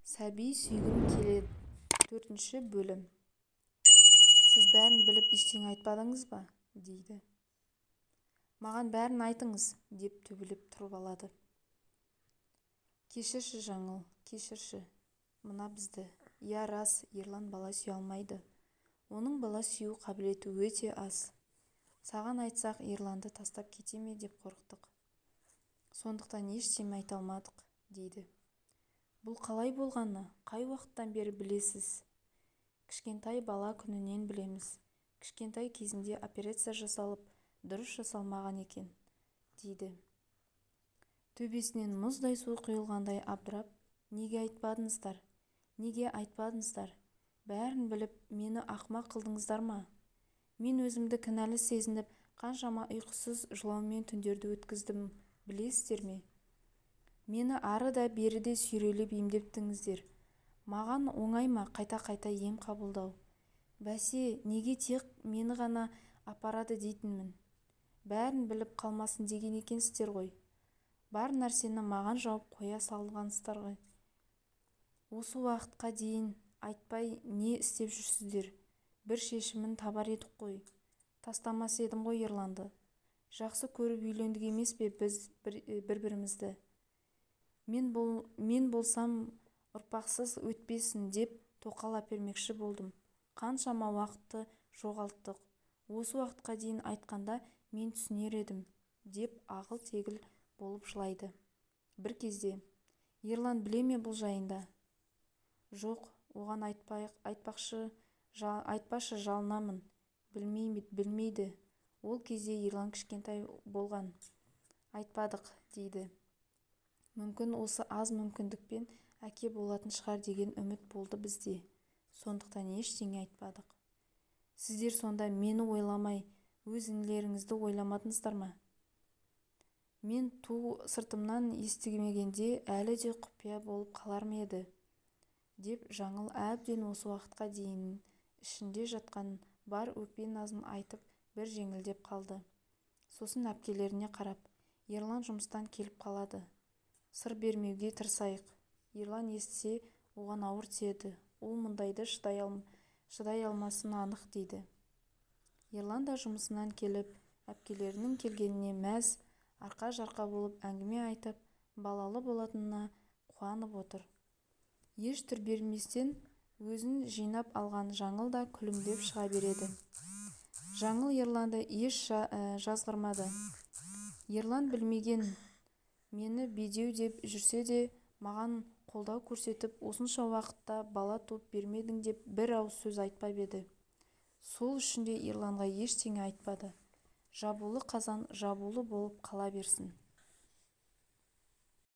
Сәби сүйгім келеді. 4-ші бөлім. Сіз бәрін біліп ештеңе айтпадыңыз ба? дейді. Маған бәрін айтыңыз, деп төбелеп тұрып алады. Кешірші жаңыл, кешірші. Мына бізді. Иә рас, Ерлан бала сүйе алмайды. Оның бала сүю қабілеті өте аз. Саған айтсақ, Ерланды тастап кете ме деп қорықтық. Сондықтан ештеме айта алмадық, дейді. Бұл қалай болғаны, қай уақыттан бері білесіз? Кішкентай бала күнінен білеміз. Кішкентай кезінде операция жасалып, дұрыс жасалмаған екен, дейді. Төбесінен мұздай су құйылғандай абдырап, неге айтпадыңыздар? Неге айтпадыңыздар? Бәрін біліп, мені ақымақ қылдыңыздар ма? Мен өзімді кінәлі сезініп, қаншама ұйқысыз жылаумен түндерді өткіздім, білесіздер ме? Мені ары да бері де сүйрелеп емдеттіңіздер. Маған оңай ма қайта-қайта ем қабылдау? Бәсе, неге тек мені ғана апарады дейтінмін? Бәрін біліп қалмасын деген екенсіздер ғой. Бар нәрсені маған жауып қоя салғансыздар ғой. Осы уақытқа дейін айтпай не істеп жүрсіздер? Бір шешімін табар едік қой. Тастамас едім ғой Ерланды. Жақсы көріп үйлендік емес пе біз бір-бірімізді? Мен болсам ұрпақсыз өтпесін деп тоқал әпермекші болдым. Қаншама уақытты жоғалттық. Осы уақытқа дейін айтқанда мен түсінер едім, деп ағыл-тегіл болып жылайды. Бір кезде, Ерлан біле ме бұл жайында? Жоқ, оған айтпашы жалынамын. Білмейді. Ол кезде Ерлан кішкентай болған. Айтпадық, дейді. Мүмкін осы аз мүмкіндікпен әке болатын шығар деген үміт болды бізде. Сондықтан ештеңе айтпадық. Сіздер сонда мені ойламай, өз інілеріңізді ойламадыңыздар ма? Мен ту сыртымнан естімегенде әлі де құпия болып қалар ма еді? Деп жаңыл әбден осы уақытқа дейін ішінде жатқан бар өкпе-назын айтып бір жеңілдеп қалды. Сосын әпкелеріне қарап, Ерлан жұмыстан келіп қалады. Сыр бермеуге тырысайық. Ерлан естісе, оған ауыр тиеді. Ол мұндайды шыдай алмасына анық, дейді. Ерлан да жұмысынан келіп, әпкелерінің келгеніне мәз, арқа-жарқа болып әңгіме айтып, балалы болатынына қуанып отыр. Еш түр берместен өзін жинап алған Жаңыл да күлімдеп шыға береді. Жаңыл Ерланды еш жазғырмады. Ерлан білмеген, мені бедеу деп жүрсе де, маған қолдау көрсетіп, осынша уақытта бала туып бермедің деп бір ауыз сөз айтпап еді. Сол үшін де Ерланға ештеңе айтпады. Жабулы қазан жабулы болып қала берсін.